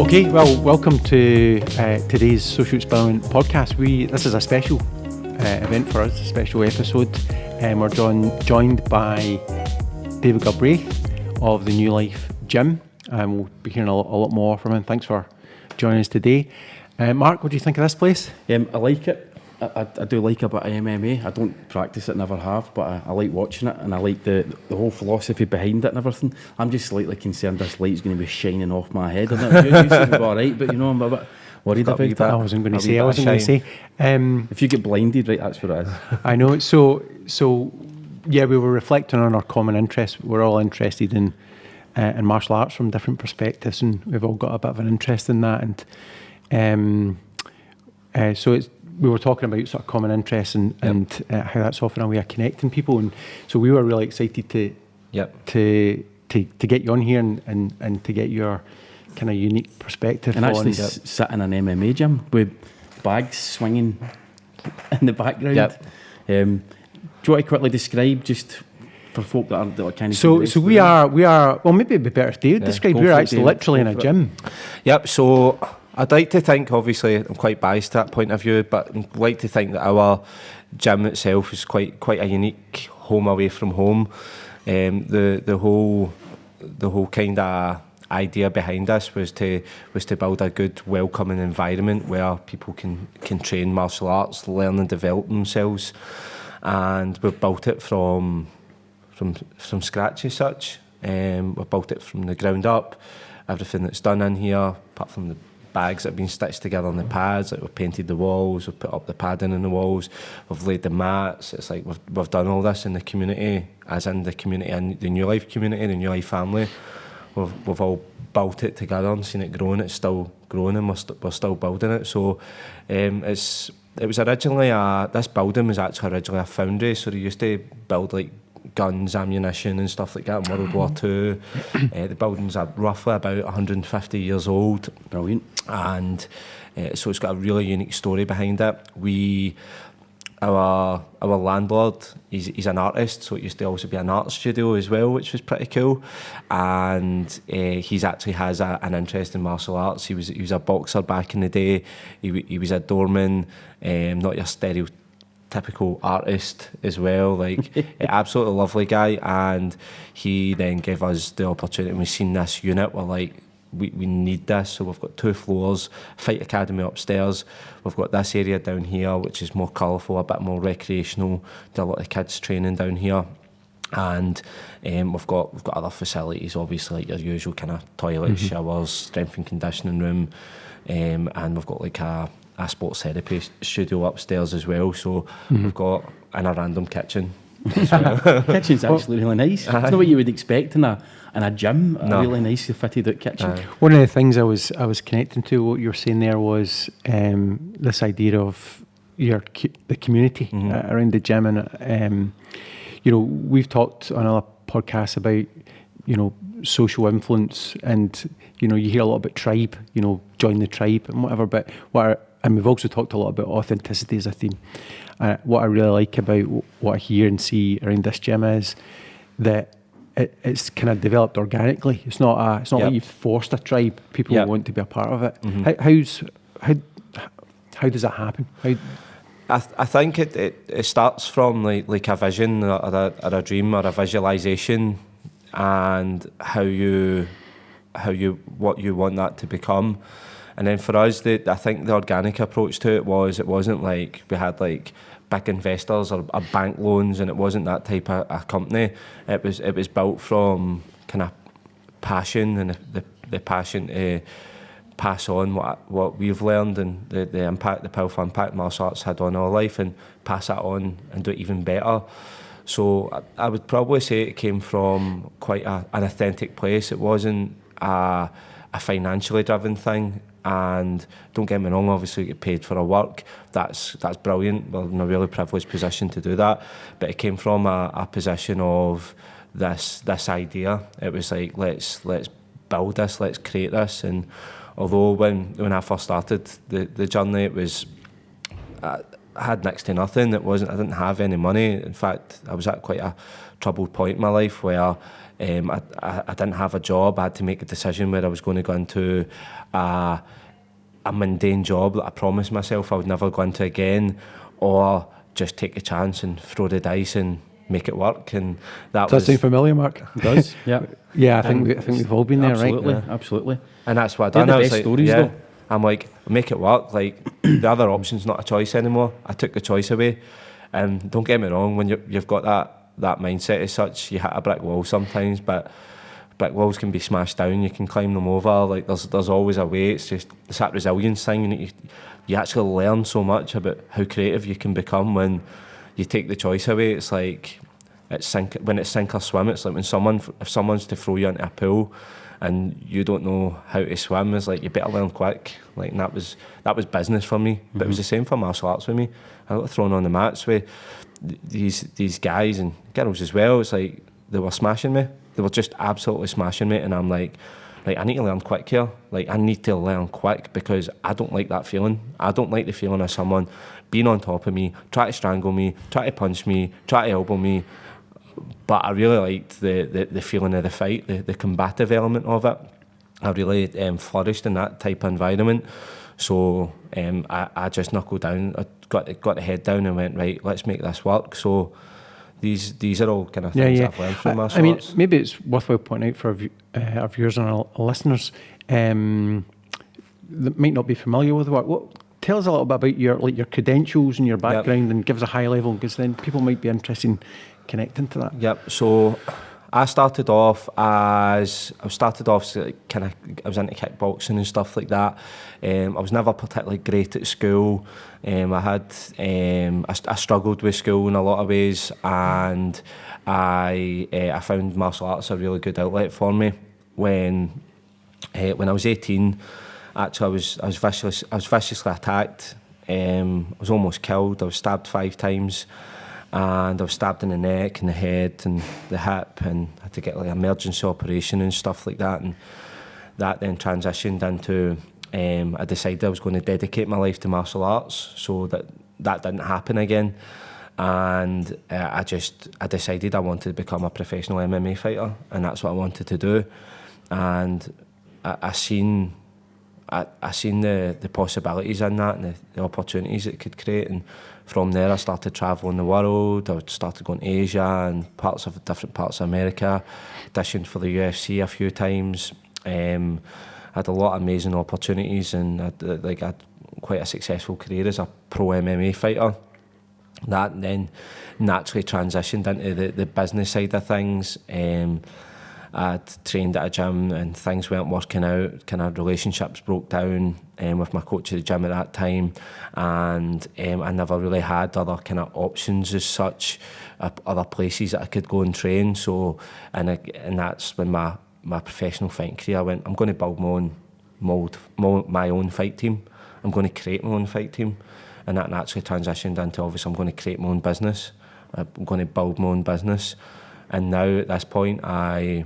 Okay, well, welcome to today's Social Experiment podcast. This is a special event for us, a special episode. We're joined by David Galbraith of the New Life Gym, and we'll be hearing a lot more from him. Thanks for joining us today. Mark, what do you think of this place? I like it. I do like a bit of MMA. I don't practice it, never have, but I like watching it, and I like the whole philosophy behind it and everything. I'm just slightly concerned this light's going to be shining off my head. I don't know, you seem to be all right, but I'm a bit worried about it. I wasn't going to say. If you get blinded, right, that's what it is. I know. So yeah, we were reflecting on our common interests. We're all interested in martial arts from different perspectives, and we've all got a bit of an interest in that. And so we were talking about sort of common interests and how that's often a way of connecting people. And so we were really excited to get you on here and to get your kind of unique perspective. And actually sit in an MMA gym with bags swinging in the background. Yep. Do you want to quickly describe, just for folk that are kind of... So we are, well, maybe it'd be better if David described. We're actually literally in a gym. Yep, so I'd like to think, obviously, I'm quite biased to that point of view, but I'd like to think that our gym itself is quite a unique home away from home. The whole kind of idea behind this was to build a good, welcoming environment where people can train martial arts, learn and develop themselves, and we've built it from scratch as such. We've built it from the ground up. Everything that's done in here, apart from the bags that have been stitched together on the pads, like we've painted the walls, we've put up the padding in the walls, we've laid the mats. It's like we've done all this in the community, as in the community and the New Life community, the New Life family. We've all built it together and seen it growing. It's still growing, and we're still building it. So it was originally this building was actually originally a foundry. So they used to build like guns, ammunition and stuff like that in World War II. The buildings are roughly about 150 years old. Brilliant. And so it's got a really unique story behind it. Our landlord, he's an artist, so it used to also be an art studio as well, which was pretty cool. And he's actually has an interest in martial arts. He was a boxer back in the day. He was a doorman, not your stereotypical artist as well, like absolutely lovely guy. And he then gave us the opportunity, and we've seen this unit, we're like, we need this. So we've got 2 floors, Fight Academy upstairs, we've got this area down here which is more colourful, a bit more recreational, do a lot of kids training down here. And we've got other facilities, obviously, like your usual kind of toilets, showers, strength and conditioning room, and we've got like a sports therapy studio upstairs as well. So we've got a random kitchen as well. Kitchen's actually really nice. It's not what you would expect in a gym. A really nicely fitted out kitchen. One of the things I was connecting to what you were saying there was this idea of the community around the gym, and we've talked on other podcasts about social influence, and you hear a lot about tribe, join the tribe and whatever. And we've also talked a lot about authenticity as a theme. What I really like about what I hear and see around this gym is that it's kind of developed organically. It's not like you've forced a tribe. People want to be a part of it. How does that happen? I think it starts from like a vision or a dream or a visualization, and what you want that to become. And then for us, I think the organic approach to it wasn't like we had like big investors or bank loans, and it wasn't that type of a company. It was built from kind of passion, and the passion to pass on what we've learned and the impact, the powerful impact martial arts had on our life, and pass that on and do it even better. So I would probably say it came from quite an authentic place. It wasn't a financially driven thing. And don't get me wrong, obviously we get paid for our work. That's brilliant. We're in a really privileged position to do that. But it came from a position of this idea. It was like, let's build this, let's create this. And although when I first started the journey, it was had next to nothing. I didn't have any money. In fact, I was at quite a troubled point in my life where I didn't have a job. I had to make a decision where I was going to go into a mundane job that I promised myself I would never go into again, or just take a chance and throw the dice and make it work. And Does that sound familiar, Mark? It does, yeah. Yeah, I think we've all been there, absolutely, right? Absolutely. And that's what I They're done. the I was best like, stories, yeah. though. I'm like, make it work. Like, the other option's not a choice anymore. I took the choice away. And don't get me wrong, when you've got that mindset as such, you hit a brick wall sometimes, but brick walls can be smashed down. You can climb them over. Like, there's always a way. It's that resilience thing. You actually learn so much about how creative you can become when you take the choice away. It's like when it's sink or swim. It's like if someone's to throw you into a pool and you don't know how to swim, it's like you better learn quick. Like, and that was business for me. But it was the same for martial arts with me. I got thrown on the mats with these guys and girls as well. It's like they were smashing me. They were just absolutely smashing me, and I'm like, I need to learn quick here. Like, I need to learn quick because I don't like that feeling. I don't like the feeling of someone being on top of me, try to strangle me, try to punch me, try to elbow me. But I really liked the feeling of the fight, the combative element of it. I really flourished in that type of environment. So I just knuckled down, I got the head down and went, right, let's make this work. So these are all kind of things that I've learned from martial arts. Maybe it's worthwhile pointing out for our viewers and our listeners that might not be familiar with the work. Tell us a little bit about your credentials and your background, and give us a high level, because then people might be interested in connecting to that. Yep. So I started off I was into kickboxing and stuff like that. I was never particularly great at school. I struggled with school in a lot of ways, and I found martial arts a really good outlet for me. When I was 18, actually I was viciously attacked. I was almost killed. I was stabbed 5 times. And I was stabbed in the neck and the head and the hip, and had to get like an emergency operation and stuff like that. And that then transitioned into I decided I was going to dedicate my life to martial arts, so that didn't happen again. And I decided I wanted to become a professional MMA fighter, and that's what I wanted to do. And I seen the possibilities in that, and the opportunities it could create. And from there, I started travelling the world. I started going to Asia and different parts of America. Auditioned for the UFC a few times. Had a lot of amazing opportunities, and had quite a successful career as a pro MMA fighter. That then naturally transitioned into the business side of things. I'd trained at a gym and things weren't working out. Kind of relationships broke down with my coach at the gym at that time, and I never really had other kind of options as such, other places that I could go and train. So, and that's when my professional fighting career went. I'm going to build my own fight team. I'm going to create my own fight team, and that naturally transitioned into, obviously, I'm going to create my own business. I'm going to build my own business, and now at this point, I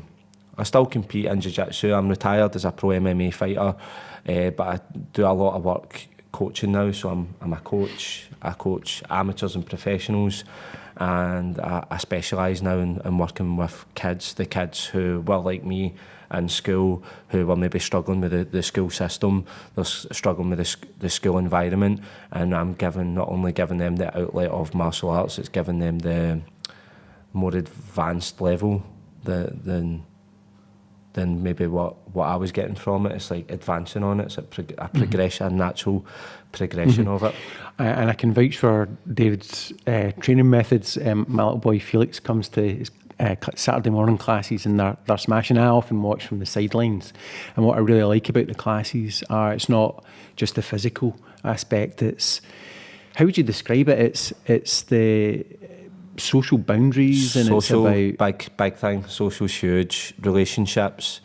still compete in jiu-jitsu. I'm retired as a pro MMA fighter, but I do a lot of work coaching now. So I'm a coach. I coach amateurs and professionals, and I specialise now in working with the kids who were like me in school, who were maybe struggling with the school system, they're struggling with the school environment, and I'm not only giving them the outlet of martial arts, it's giving them the more advanced level than maybe what I was getting from it. It's like advancing on it. It's a progression, a natural progression of it. And I can vouch for David's training methods. My little boy Felix comes to his Saturday morning classes, and they're smashing. I often watch from the sidelines, and what I really like about the classes it's not just the physical aspect. It's, how would you describe it? It's the social boundaries, and social, it's about big thing. Social's huge. Relationships.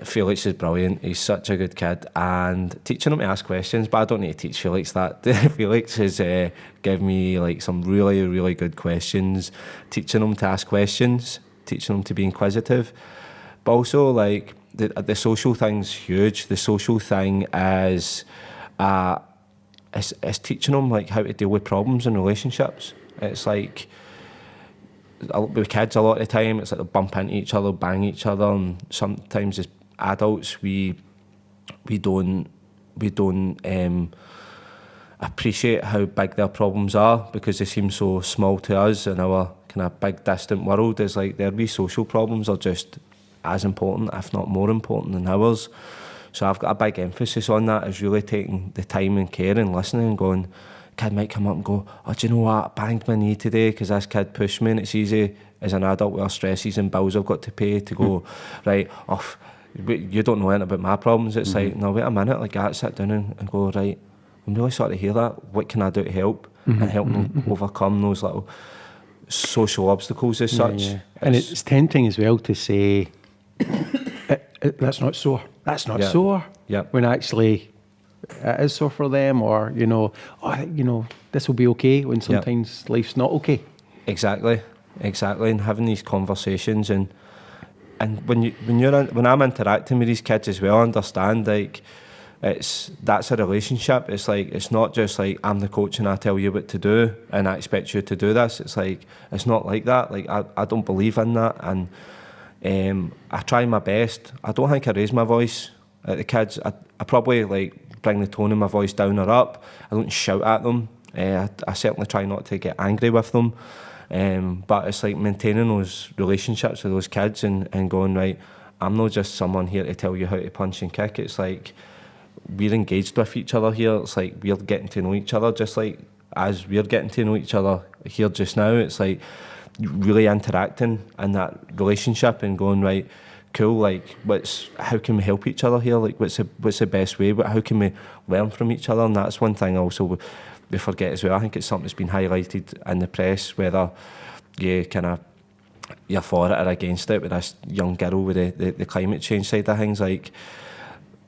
Felix is brilliant. He's such a good kid, and teaching him to ask questions. But I don't need to teach Felix that. Felix has given me like some really, really good questions. Teaching him to ask questions, teaching him to be inquisitive, but also like the social thing's huge. The social thing is it's teaching them like how to deal with problems in relationships. It's like with kids a lot of the time, it's like they bump into each other, bang each other, and sometimes as adults we don't appreciate how big their problems are because they seem so small to us in our kind of big distant world. It's like their wee social problems are just as important, if not more important than ours. So I've got a big emphasis on that, is really taking the time and care and listening and going, kid might come up and go, oh, do you know what, I banged my knee today because this kid pushed me, and it's easy as an adult with our stresses and bills I've got to pay to go, right, off, you don't know anything about my problems. It's like, no, wait a minute, like I sit down and go, right, I'm really sorry to hear that. What can I do to help? And help them overcome those little social obstacles as such. Yeah. And it's tempting as well to say, that's not sore. That's not sore. Yep. When actually it is sore for them, or this will be okay when sometimes life's not okay. Exactly, and having these conversations and when I'm interacting with these kids as well, I understand like that's a relationship. It's like it's not just like I'm the coach and I tell you what to do and I expect you to do this. It's like it's not like that. Like I don't believe in that, and I try my best. I don't think I raise my voice at the kids. I probably like bring the tone of my voice down or up. I don't shout at them. I certainly try not to get angry with them. But it's like maintaining those relationships with those kids and going, right, I'm not just someone here to tell you how to punch and kick. It's like we're engaged with each other here. It's like we're getting to know each other just like as we're getting to know each other here just now. It's like really interacting in that relationship and going, right, cool, like how can we help each other here? Like what's the best way? How can we learn from each other? And that's one thing also we forget as well. I think it's something that's been highlighted in the press, whether you're for it or against it, with this young girl with the climate change side of things. Like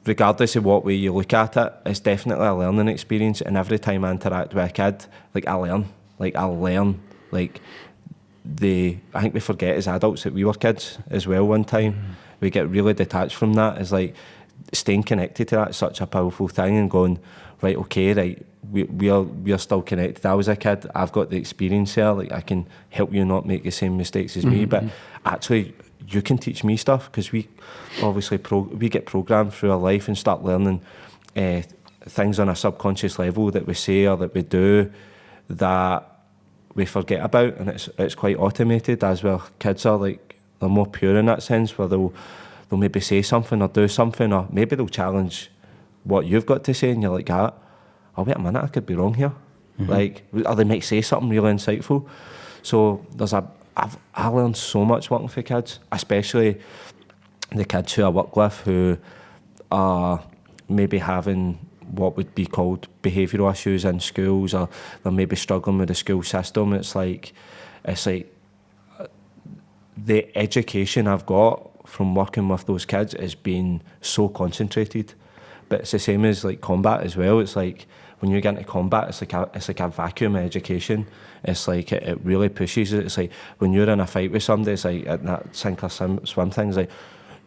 regardless of what way you look at it, it's definitely a learning experience, and every time I interact with a kid, like I learn. I think we forget as adults that we were kids as well one time. We get really detached from that. It's like staying connected to that is such a powerful thing, and going, right, okay, right, we're still connected. I was a kid, I've got the experience here, like I can help you not make the same mistakes as me, but actually you can teach me stuff, because we obviously we get programmed through our life and start learning things on a subconscious level that we say or that we do that we forget about, and it's quite automated, as well. Kids are like, they're more pure in that sense, where they'll maybe say something or do something, or maybe they'll challenge what you've got to say, and you're like, oh wait a minute, I could be wrong here. Like, or they might say something really insightful. So I learned so much working for kids, especially the kids who I work with who are maybe having what would be called behavioural issues in schools, or they're maybe struggling with the school system. It's like the education I've got from working with those kids has been so concentrated. But it's the same as like combat as well. It's like when you get into combat, it's like a vacuum of education. It's like it really pushes it. It's like when you're in a fight with somebody, it's like at that sink or swim thing, it's like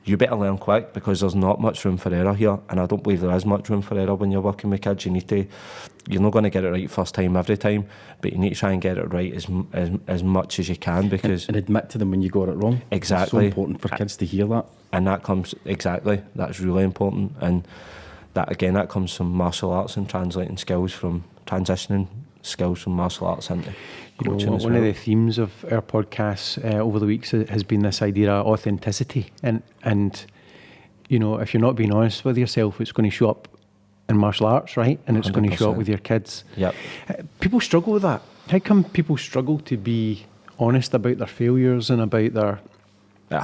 you better learn quick, because there's not much room for error here, and I don't believe there is much room for error when you're working with kids. You're not going to get it right first time every time, but you need to try and get it right as much as you can, because and admit to them when you got it wrong. Exactly, it's so important for kids to hear that, and that's really important. And that comes from martial arts and transitioning skills from martial arts into coaching as well. One of the themes of our podcasts over the weeks has been this idea of authenticity, and if you're not being honest with yourself, it's going to show up in martial arts, right? And it's 100%. Going to show up with your kids. Yep. People struggle with that. How come people struggle to be honest about their failures and about their... It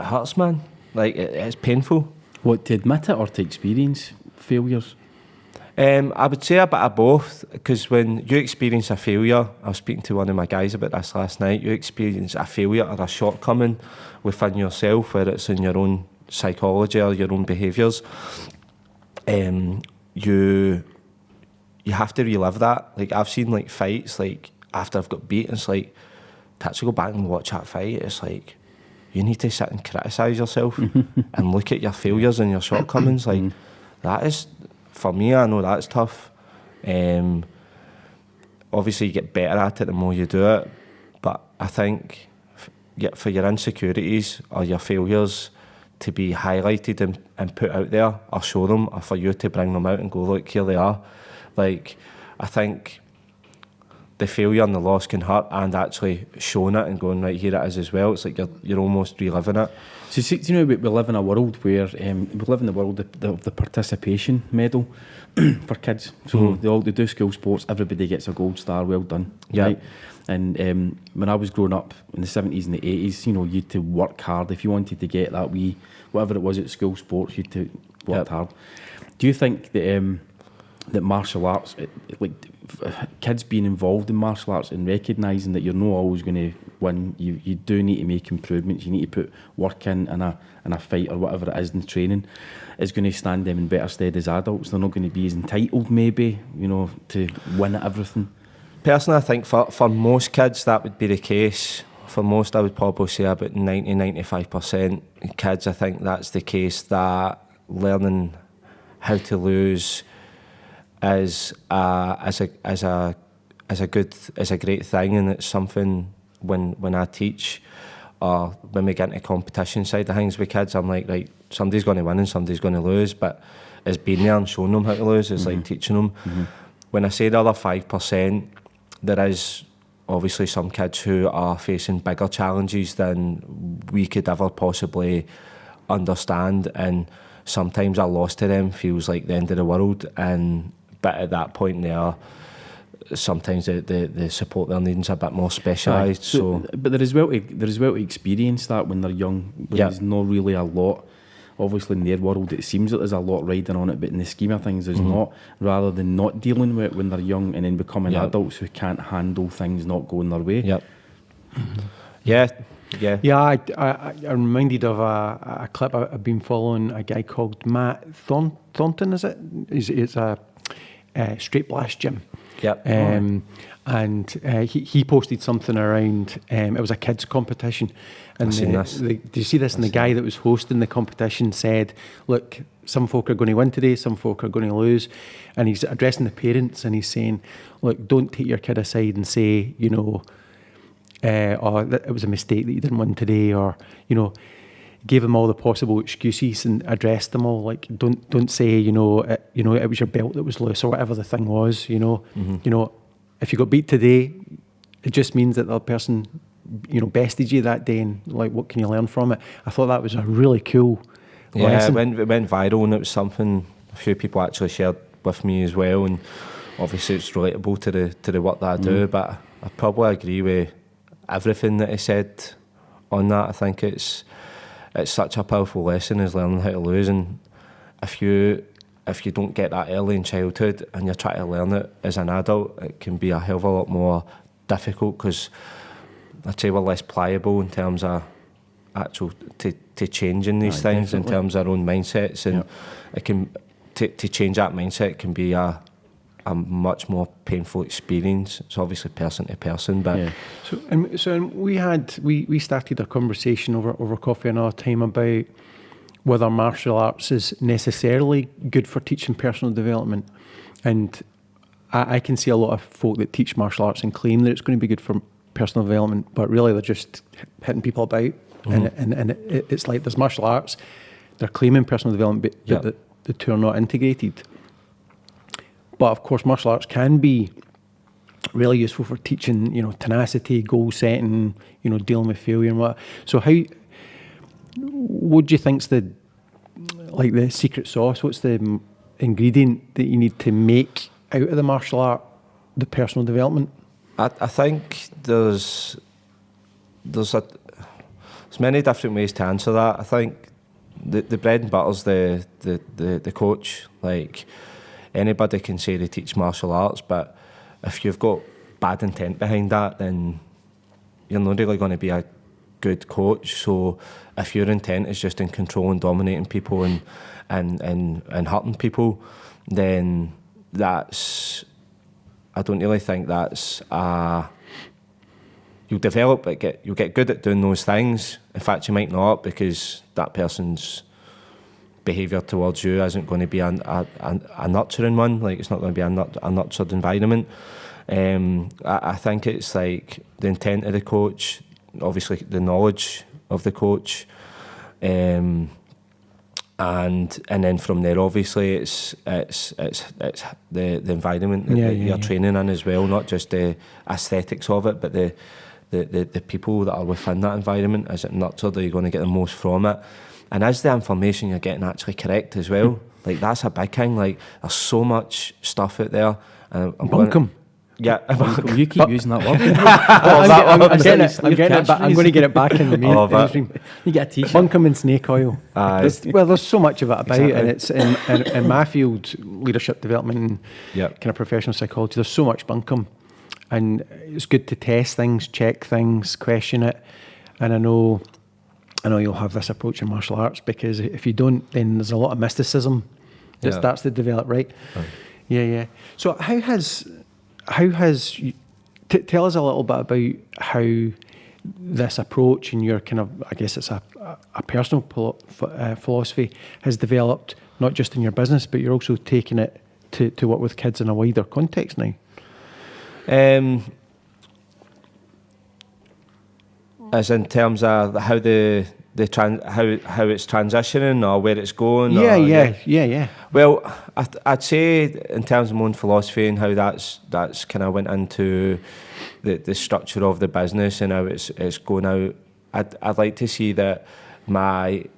hurts, man. Like it's painful. What, to admit it or to experience failures? I would say a bit of both, because when you experience a failure, I was speaking to one of my guys about this last night, you experience a failure or a shortcoming within yourself, whether it's in your own psychology or your own behaviours, you have to relive that. Like I've seen like fights, like after I've got beat, it's like to actually go back and watch that fight, it's like you need to sit and criticise yourself and look at your failures and your shortcomings. Like that is for me, I know that's tough. Obviously, you get better at it the more you do it, but I think for your insecurities or your failures to be highlighted and put out there, or show them, or for you to bring them out and go, look, here they are. Like, I think the failure and the loss can hurt, and actually showing it and going, right, here it is as well. It's like you're almost reliving it. So, see, you know, we live in a world where we live in the world of the participation medal for kids. So they do school sports, everybody gets a gold star, well done. Yeah. Right? And when I was growing up in the 70s and the 80s, you know, you had to work hard. If you wanted to get that wee, whatever it was at school sports, you had to work hard. Do you think that that martial arts, kids being involved in martial arts and recognising that you're not always going to win, you do need to make improvements, you need to put work in a fight or whatever it is in training, is going to stand them in better stead as adults? They're not going to be as entitled, maybe, you know, to win at everything. Personally, I think for most kids that would be the case. For most, I would probably say about 90-95% kids, I think that's the case, that learning how to lose is a great thing, and it's something when I teach, or when we get into competition side of things with kids, I'm like, right, somebody's going to win and somebody's going to lose, but it's being there and showing them how to lose. It's like teaching them. When I say the other 5%, there is obviously some kids who are facing bigger challenges than we could ever possibly understand, and sometimes a loss to them feels like the end of the world. But at that point there, sometimes the support they're needing is a bit more specialised. So, but there is well to experience that when they're young. When there's not really a lot. Obviously, in their world, it seems that there's a lot riding on it, but in the scheme of things, there's not. Rather than not dealing with it when they're young and then becoming adults who can't handle things not going their way. Yeah. I'm reminded of a clip I've been following, a guy called Matt Thornton, is it? It's a straight blast gym. And he posted something around, it was a kids competition. And I've seen this. do you see this? And the guy that was hosting the competition said, look, some folk are going to win today, some folk are going to lose. And he's addressing the parents and he's saying, look, don't take your kid aside and say, you know, it was a mistake that you didn't win today, or, you know, gave them all the possible excuses and addressed them all. Like, don't say, it was your belt that was loose or whatever the thing was. You know, if you got beat today, it just means that the person, bested you that day, and like, what can you learn from it? I thought that was a really cool lesson. It went viral, and it was something a few people actually shared with me as well. And obviously, it's relatable to the work that I do. But I probably agree with everything that he said on that. I think it's such a powerful lesson, is learning how to lose. And if you don't get that early in childhood and you're trying to learn it as an adult, it can be a hell of a lot more difficult, because I'd say we're less pliable in terms of actual to changing these things, definitely. In terms of our own mindsets, and it can to change that mindset can be a much more painful experience. It's obviously person to person, but So we started a conversation over coffee another time about whether martial arts is necessarily good for teaching personal development, and I can see a lot of folk that teach martial arts and claim that it's going to be good for personal development, but really they're just hitting people about, and it's like there's martial arts, they're claiming personal development, but the two are not integrated. But of course, martial arts can be really useful for teaching, tenacity, goal setting, dealing with failure and what. So what do you think's the secret sauce? What's the ingredient that you need to make out of the martial art, the personal development? I think there's many different ways to answer that. I think the bread and butter's the coach. Like, anybody can say they teach martial arts, but if you've got bad intent behind that, then you're not really going to be a good coach. So if your intent is just in controlling, dominating people and hurting people, then I don't really think that's you'll develop you'll get good at doing those things. In fact, you might not, because that person's behaviour towards you isn't going to be a nurturing one. Like, it's not going to be a nurtured environment. I think it's like the intent of the coach, obviously the knowledge of the coach, and then from there, obviously it's the environment that you're training in as well, not just the aesthetics of it, but the people that are within that environment. Is it nurtured? Are you going to get the most from it? And is the information you're getting actually correct as well? Like, that's a big thing. Like, there's so much stuff out there. Bunkum. Yeah, you keep using that word. I'm going to get it back in the mainstream. You get a t-shirt. Bunkum and snake oil. There's so much of it about, and it's in my field, leadership development, and kind of professional psychology. There's so much bunkum, and it's good to test things, check things, question it. And I know you'll have this approach in martial arts, because if you don't, then there's a lot of mysticism that starts to develop, right? Yeah. So how has tell us a little bit about how this approach and your kind of, I guess it's a personal philosophy, has developed, not just in your business, but you're also taking it to work with kids in a wider context now. As in terms of how how it's transitioning or where it's going? Yeah. Well, I'd say in terms of my own philosophy and how that's kind of went into the structure of the business and how it's going out, I'd like to see that I'd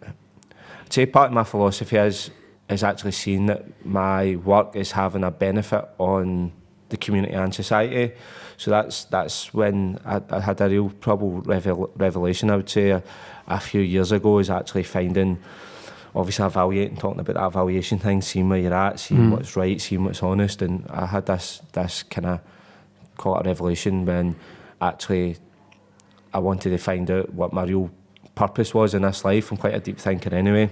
say part of my philosophy is actually seeing that my work is having a benefit on the community and society. So that's when I had a real revelation, I would say, a few years ago, is actually finding, obviously evaluating, talking about that evaluation thing, seeing where you're at, seeing what's right, seeing what's honest. And I had this kind of, call it a revelation, when actually I wanted to find out what my real purpose was in this life. I'm quite a deep thinker anyway,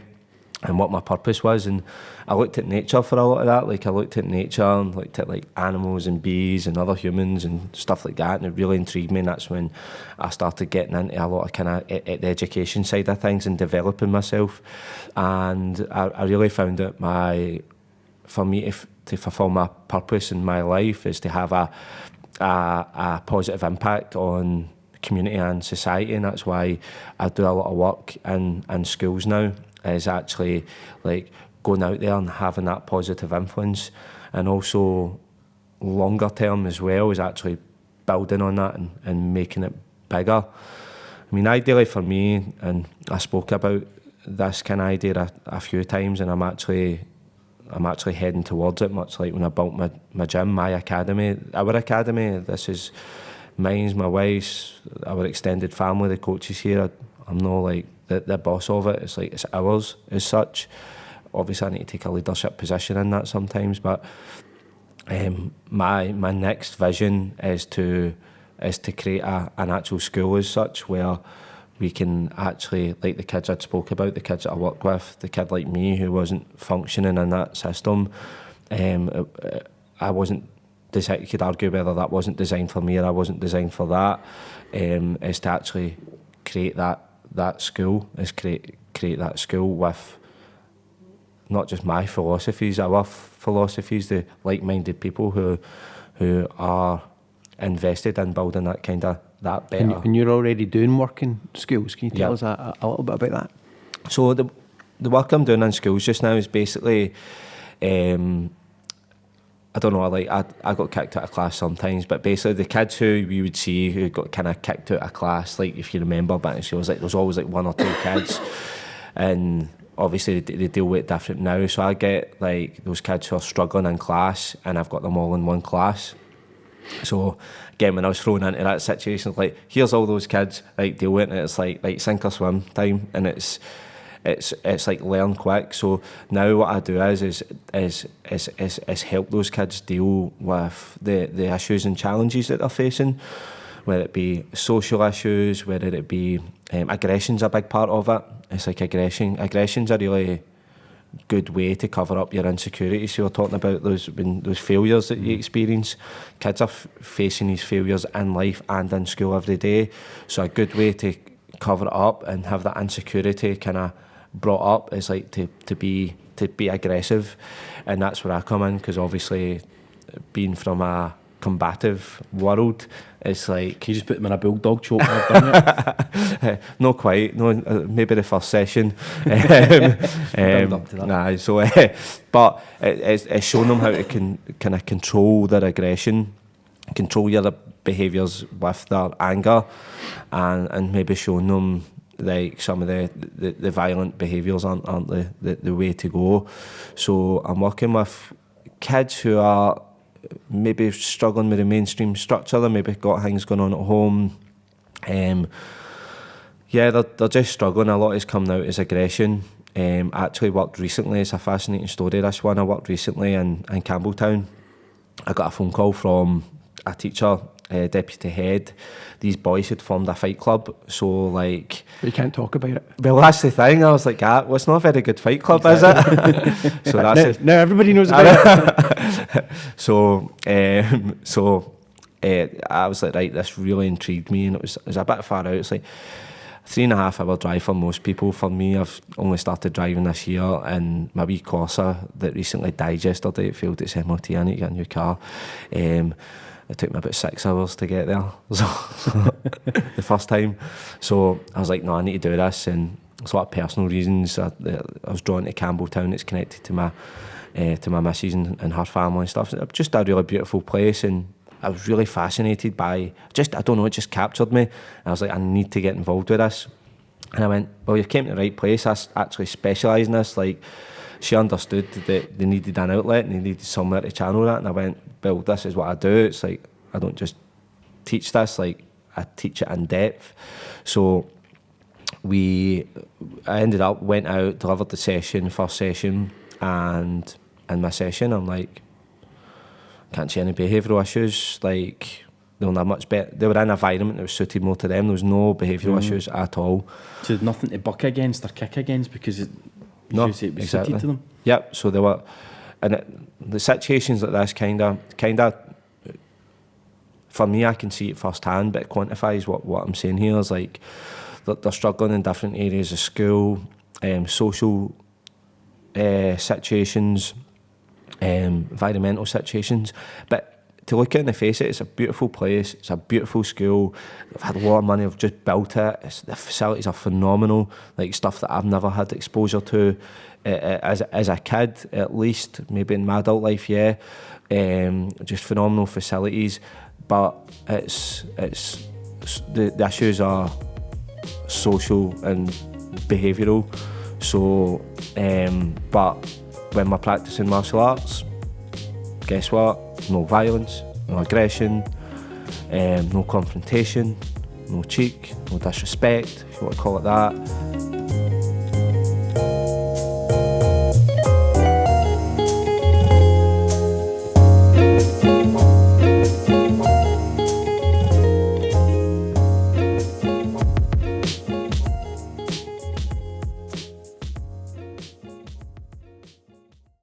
and what my purpose was. And I looked at nature for a lot of that. Like, I looked at nature and looked at like animals and bees and other humans and stuff like that, and it really intrigued me. And that's when I started getting into a lot of kind of the education side of things and developing myself. And I really found that for me to fulfill my purpose in my life is to have a positive impact on community and society. And that's why I do a lot of work in schools now, is actually like going out there and having that positive influence. And also longer term as well, is actually building on that and making it bigger. I mean, ideally for me, and I spoke about this kind of idea a few times, and I'm actually heading towards it, much like when I built my gym, my academy, our academy. This is mine's, my wife's, our extended family, the coaches here. I'm not like the boss of it. It's like, it's ours as such. Obviously, I need to take a leadership position in that sometimes, but my next vision is to create an actual school as such, where we can actually, like the kids I'd spoke about, the kids that I work with, the kid like me who wasn't functioning in that system, I wasn't, you could argue whether that wasn't designed for me or I wasn't designed for that, is to actually create that school, is create that school with not just my philosophies, our philosophies, the like-minded people who are invested in building that kind of, that better. And you're already doing work in schools. Can you tell us a little bit about that? So the work I'm doing in schools just now is basically, I don't know, like I got kicked out of class sometimes, but basically the kids who we would see who got kind of kicked out of class, like if you remember back in school, like there's always like one or two kids, and obviously they deal with it different now. So I get like those kids who are struggling in class, and I've got them all in one class. So again, when I was thrown into that situation, like here's all those kids, like deal with it, and it's like sink or swim time, and it's like learn quick. So now what I do is help those kids deal with the issues and challenges that they're facing, whether it be social issues, whether it be aggression's a big part of it. It's like aggression's a really good way to cover up your insecurities. So we're talking about those failures that you experience. Kids are facing these failures in life and in school every day. So a good way to cover it up and have that insecurity kind of brought up is like to be aggressive, and that's where I come in, because obviously being from a combative world, it's like... Can you just put them in a bulldog choke when I've done it? Not quite, no, maybe the first session. Build up to that. Nah, so, but it's showing them how to kind of control their aggression, control your behaviours with their anger, and maybe showing them like some of the violent behaviours aren't the way to go. So I'm working with kids who are maybe struggling with the mainstream structure. They maybe got things going on at home. They're just struggling. A lot is coming out as aggression. I actually worked recently, it's a fascinating story, this one. I worked recently in Campbelltown. I got a phone call from a teacher, deputy head. These boys had formed a fight club, so like... But you can't talk about it. Well, that's the thing. I was like, well, it's not a very good fight club, is it? So that's now everybody knows about it. So, I was like, right, this really intrigued me, and it was a bit far out. It's like 3.5 hour drive for most people. For me, I've only started driving this year, and my wee Corsa that recently died yesterday, it failed its MOT. I need to get a new car. It took me about 6 hours to get there, so the first time. So I was like, no, I need to do this, and there's a lot of personal reasons. I was drawn to Campbelltown. It's connected to my missus and her family and stuff. It's just a really beautiful place, and I was really fascinated by, I don't know, it just captured me. And I was like, I need to get involved with this. And I went, well, you came to the right place. I actually specialise in this. Like, she understood that they needed an outlet and they needed somewhere to channel that. And I went, well, this is what I do. It's like, I don't just teach this, like, I teach it in depth. So I ended up, went out, delivered the first session, and in my session, I'm like, can't see any behavioural issues. Like, they were much better. They were in an environment that was suited more to them. There was no behavioural issues at all. So there's nothing to buck against or kick against because it was suited to them. Yep. So they were, and the situations like this kind of, for me, I can see it firsthand, but it quantifies what I'm saying here is like they're struggling in different areas of school, social situations, environmental situations. But to look at it in the face, it's a beautiful place, it's a beautiful school. They've had a lot of money, they've just built it. The facilities are phenomenal, like stuff that I've never had exposure to as a kid, at least, maybe in my adult life, yeah. Just phenomenal facilities, but it's the issues are social and behavioural. So, but when we're practicing martial arts, guess what? No violence, no aggression, no confrontation, no cheek, no disrespect, if you want to call it that.